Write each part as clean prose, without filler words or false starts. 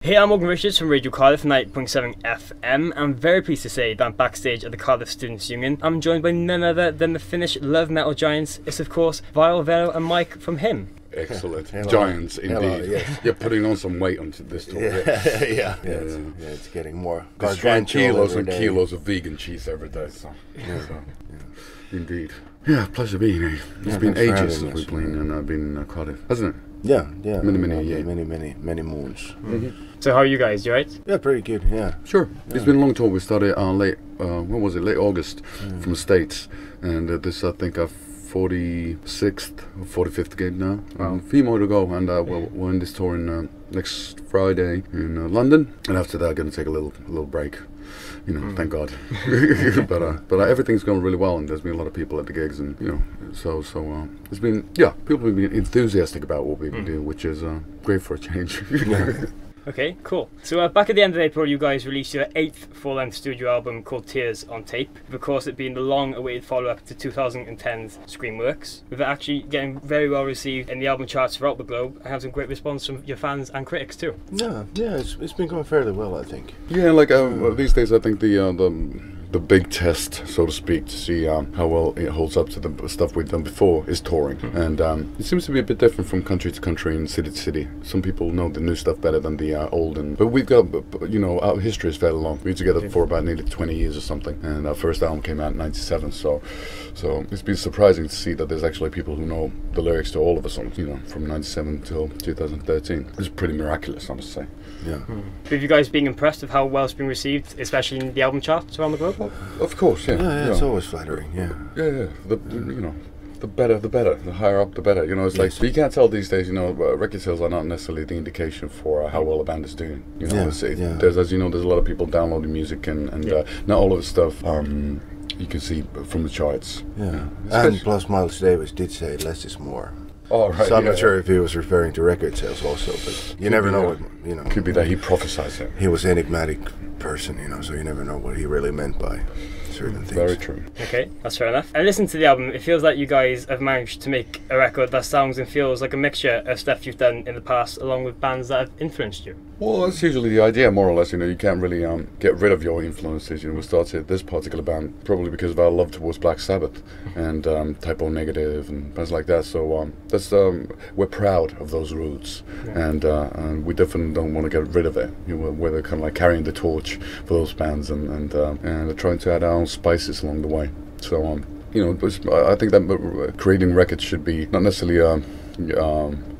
Hey, I'm Morgan Richards from Radio Cardiff 98.7 FM. I'm very pleased to say that I'm backstage at the Cardiff Students' Union. I'm joined by none other than the Finnish love metal giants. It's of course Ville Valo and Mige from him. Excellent. Giants, indeed. Hello, yes. You're putting on some weight onto this tour. It's getting more. Destroying kilos and kilos of vegan cheese every day. So, indeed. Yeah, pleasure being here. It's been ages since we've played and I've been in Cardiff, hasn't it? Yeah. Many moons. Mm-hmm. So how are you guys? You right? Yeah, pretty good. Yeah. Sure. Yeah. It's been a long tour. We started late. When was it? Late August from the States, and this I think our 46th or 45th gig now. A few more to go, and we're in this tour in next Friday in London, and after that, going to take a little break. You know, thank God. but everything's going really well, and there's been a lot of people at the gigs, and so it's been people have been enthusiastic about what we've been doing, which is great for a change. Okay, cool. So back at the end of April, you guys released your 8th full-length studio album called Tears on Tape, with of course it being the long-awaited follow-up to 2010's Screamworks, with it actually getting very well received in the album charts throughout the globe, and have some great response from your fans and critics too. Yeah, it's been going fairly well, I think. Yeah, like these days I think the big test, so to speak, to see how well it holds up to the stuff we've done before is touring. And it seems to be a bit different from country to country and city to city. Some people know the new stuff better than the old, but we've got, our history is fairly long. We were together for about nearly 20 years or something, and our first album came out in '97, so it's been surprising to see that there's actually people who know the lyrics to all of the songs, from '97 till 2013. It's pretty miraculous, I must say. Yeah. Have you guys been impressed with how well it's been received, especially in the album charts around the globe? Of course, yeah. It's always flattering, yeah. Yeah. The better, the higher up, the better. It's like, you can't tell these days, record sales are not necessarily the indication for how well a band is doing. There's, as you know, there's a lot of people downloading music and not all of the stuff you can see from the charts. Yeah. And plus Miles Davis did say less is more. Oh, right, so I'm not sure if he was referring to record sales also, but you never know what, Could be that he prophesied it. He was an enigmatic person, so you never know what he really meant by certain things. Very true. Okay, that's fair enough. And listen to the album, it feels like you guys have managed to make a record that sounds and feels like a mixture of stuff you've done in the past along with bands that have influenced you. Well, that's usually the idea, more or less. You can't really get rid of your influences. We started this particular band probably because of our love towards Black Sabbath and Type O Negative and bands like that. So that's we're proud of those roots, and we definitely don't want to get rid of it. We're kind of like carrying the torch for those bands and trying to add our own spices along the way. So I think that creating records should be not necessarily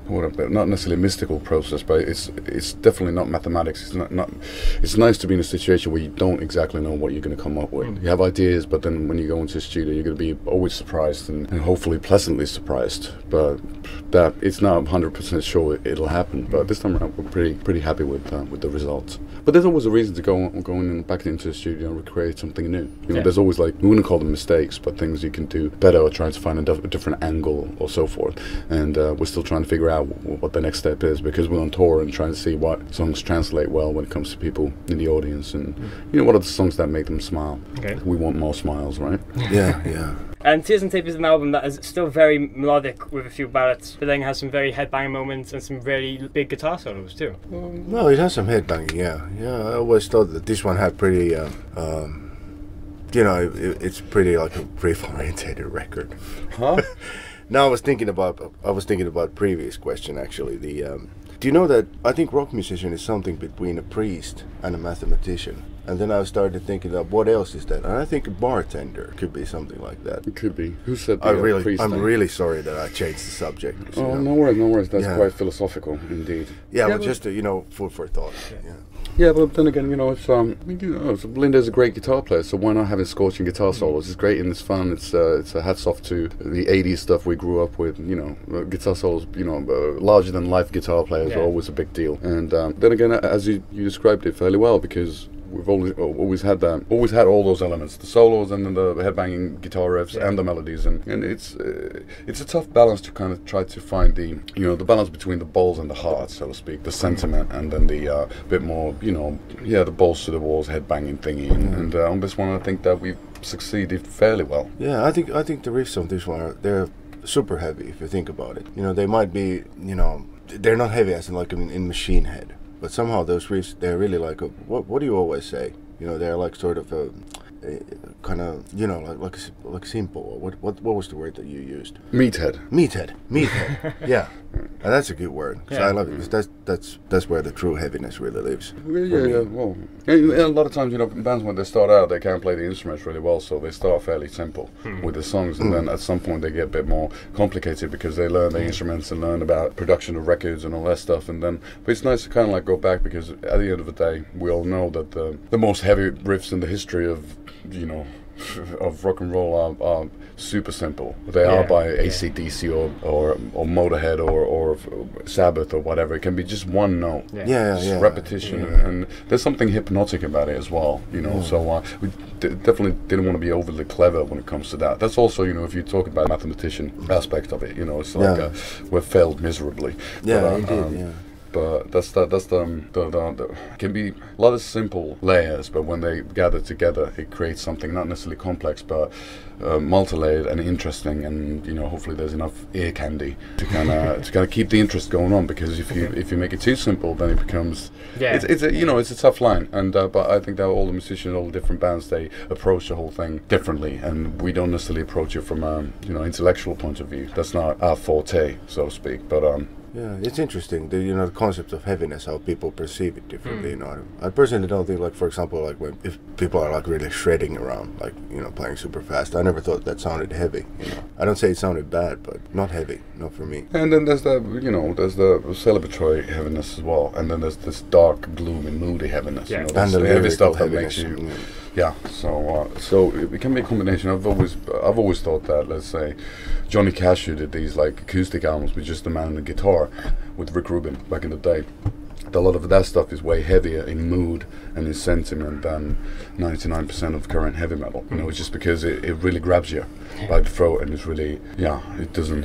not necessarily a mystical process, but it's definitely not mathematics. It's nice to be in a situation where you don't exactly know what you're going to come up with. You have ideas, but then when you go into the studio, you're going to be always surprised and hopefully pleasantly surprised. But that it's not 100% sure it'll happen. But this time around, we're pretty happy with the results. But there's always a reason to go back into the studio and recreate something new. There's always we wouldn't call them mistakes, but things you can do better or trying to find a different angle or so forth. And we're still trying to figure out what the next step is, because we're on tour and trying to see what songs translate well when it comes to people in the audience, and what are the songs that make them smile. Okay. We want more smiles, right? Yeah. And Tears on Tape is an album that is still very melodic with a few ballads, but then has some very headbanging moments and some really big guitar solos too. No, it has some headbanging, yeah. I always thought that this one had pretty it's pretty like a riff-orientated record. Huh? Now I was thinking about previous question actually. Do you know that I think rock musician is something between a priest and a mathematician? And then I started thinking of what else is that? And I think a bartender could be something like that. It could be. Who said priest? I'm really sorry that I changed the subject. Oh, no worries. That's quite philosophical indeed. Yeah, but just food for thought. Yeah, but then again, it's Linda's a great guitar player, so why not having scorching guitar solos? It's great and it's fun. It's a hats off to the '80s stuff we grew up with. Guitar solos, larger than life guitar players are always a big deal. And then again, as you described it fairly well, because we've always had all those elements, the solos and then the headbanging guitar riffs and the melodies, and it's a tough balance to kind of try to find the balance between the balls and the heart, so to speak, the sentiment, and then the bit more the balls to the walls headbanging thingy, and on this one I think that we've succeeded fairly well. Yeah, I think the riffs on this one they're super heavy if you think about it. They might be they're not heavy as in like in Machine Head. but somehow those riffs, they're really like a, what do you always say? You know, they're like sort of a kind of, you know, like simple. What was the word that you used? Meathead. Meathead. Yeah, and that's a good word. So I love it because that's where the true heaviness really lives. Yeah. Well, a lot of times, you know, bands when they start out, they can't play the instruments really well, so they start fairly simple with the songs, and then at some point they get a bit more complicated because they learn the instruments and learn about production of records and all that stuff. And then, but it's nice to kind of like go back because at the end of the day, we all know that the most heavy riffs in the history of, you know, of rock and roll are super simple. They are by AC/DC or Motorhead or Sabbath or whatever. It can be just one note, repetition, and there's something hypnotic about it as well. You know, so we definitely didn't want to be overly clever when it comes to that. That's also, you know, if you talk about the mathematician aspect of it, you know, it's like we've failed miserably. Indeed. But that's the can be a lot of simple layers, but when they gather together, it creates something not necessarily complex, but multi-layered and interesting. And you know, hopefully, there's enough ear candy to kind of keep the interest going on. Because if you make it too simple, then it becomes it's a tough line. And but I think that all the musicians, all the different bands, they approach the whole thing differently, and we don't necessarily approach it from a intellectual point of view. That's not our forte, so to speak. But yeah, it's interesting. The concept of heaviness, how people perceive it differently. You know, I personally don't think, like, for example, like if people are like really shredding around, like, you know, playing super fast. I never thought that sounded heavy. You know, I don't say it sounded bad, but not heavy, not for me. And then there's the celebratory heaviness as well, and then there's this dark, gloomy, moody heaviness. Yeah, you know, and the heavy stuff that heaviness. makes you. Yeah, so it can be a combination. I've always thought that, let's say, Johnny Cash did these like acoustic albums with just a man and a guitar with Rick Rubin back in the day. A lot of that stuff is way heavier in mood and in sentiment than 99% of current heavy metal. You know, it's just because it really grabs you by the throat, and it's really it doesn't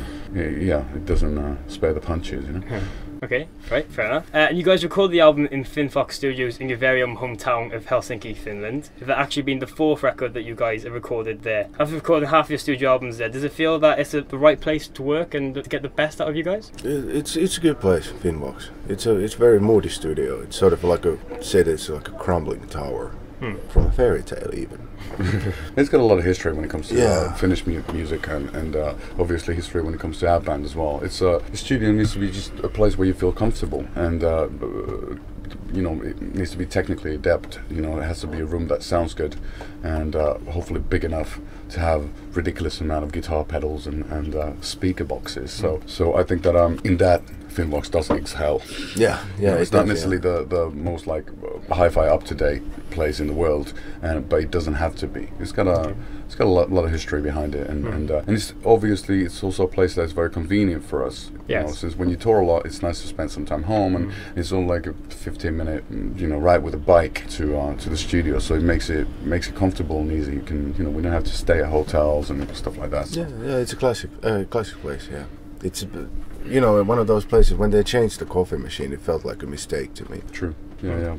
spare the punches. You know. Okay, right, fair enough. And you guys recorded the album in Finnfox Studios in your very own hometown of Helsinki, Finland. With that actually being the fourth record that you guys have recorded there. After recording half your studio albums there, does it feel that it's the right place to work and to get the best out of you guys? It's a good place, Finnfox. It's a very moody studio. It's sort of like it's like a crumbling tower. From a fairy tale, even. It's got a lot of history when it comes to Finnish music, and obviously history when it comes to our band as well. It's the studio needs to be just a place where you feel comfortable, and you know, it needs to be technically adept. You know, it has to be a room that sounds good, and hopefully big enough to have ridiculous amount of guitar pedals and speaker boxes. So I think that in that Finnfox does excel. Yeah. It's not necessarily the most like hi-fi up-to-date place in the world, but it doesn't have to be. It's got a lot of history behind it, and it's obviously it's also a place that's very convenient for us. You know, since when you tour a lot, it's nice to spend some time home, and it's only like a 15-minute ride with a bike to the studio, so it makes it comfortable and easy. You can we don't have to stay at hotels and stuff like that. So. Yeah, it's a classic place. Yeah, it's one of those places. When they changed the coffee machine, it felt like a mistake to me. True. Yeah.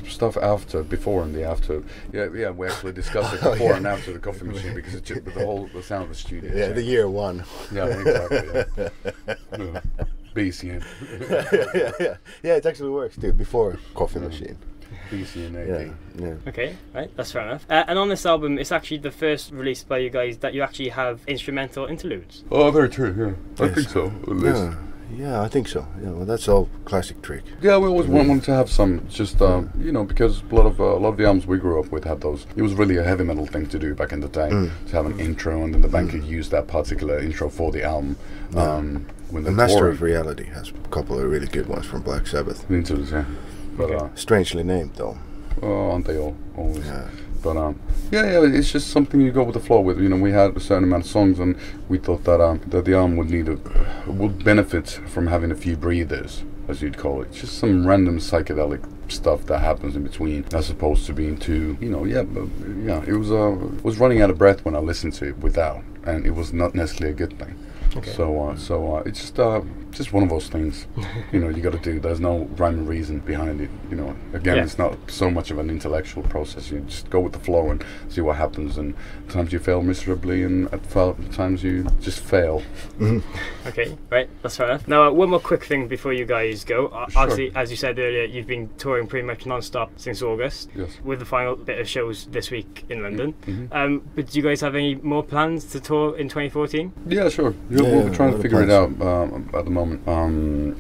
Stuff before and the after. Yeah. We actually discussed it before and after the coffee machine because it took the sound of the studio. Yeah, the year one. Yeah, exactly. Yeah. BCN. Yeah. It actually works too. Before coffee machine. BCN. Yeah. Okay, right, that's fair enough. And on this album, it's actually the first released by you guys that you actually have instrumental interludes. Oh, very true. Yeah, I think so. At least. Yeah, I think so. Yeah, well, that's all classic trick. Yeah, we always wanted to have some, just because a lot of the albums we grew up with had those. It was really a heavy metal thing to do back in the day, to have an intro, and then the band could use that particular intro for the album. When the Master of Reality has a couple of really good ones from Black Sabbath. Interludes, yeah. But strangely named, though. Oh, aren't they all always? Yeah. But it's just something you go with the flow with. You know, we had a certain amount of songs, and we thought that the album would benefit from having a few breathers, as you'd call it. Just some random psychedelic stuff that happens in between, as opposed to being too, it was running out of breath when I listened to it without, and it was not necessarily a good thing. Okay. So it's just just one of those things, you know, you got to do. There's no rhyme or reason behind it. You know, again, it's not so much of an intellectual process. You just go with the flow and see what happens. And at times you fail miserably, and at times you just fail. Okay, right, that's fair enough. Now, one more quick thing before you guys go. Obviously, as you said earlier, you've been touring pretty much non-stop since August. Yes. With the final bit of shows this week in London. But do you guys have any more plans to tour in 2014? Yeah, sure. We're trying to figure it out at the moment.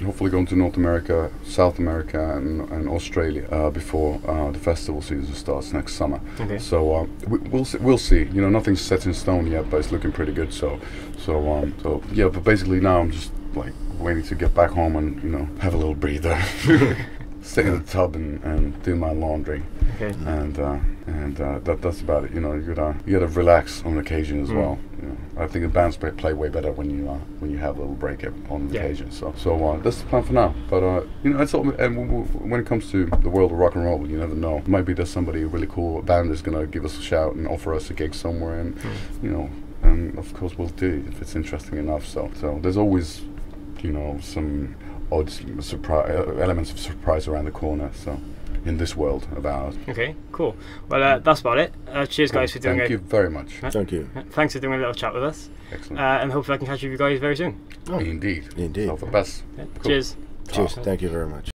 Hopefully going to North America, South America, and Australia before the festival season starts next summer. Okay. So we'll see. You know, nothing's set in stone yet, but it's looking pretty good. So yeah. But basically now I'm just like waiting to get back home and, you know, have a little breather. Sit in the tub and do my laundry. Okay. And that's about it. You know, you gotta relax on occasion as well. You know, I think the bands play way better when you have a little break on occasion. So that's the plan for now. But you know, it's all, and when it comes to the world of rock and roll, you never know. Maybe there's somebody really cool band is gonna give us a shout and offer us a gig somewhere, and you know, and of course we'll do it if it's interesting enough. So there's always, you know, some odd elements of surprise around the corner. So in this world of ours. Okay, cool. Well, that's about it. Cheers, guys, for doing it. Thank you very much. Thank you. Thanks for doing a little chat with us. Excellent. And hopefully I can catch you guys very soon. Indeed. Indeed. All the best. Yeah. Cool. Cheers. Cheers. Thank you very much.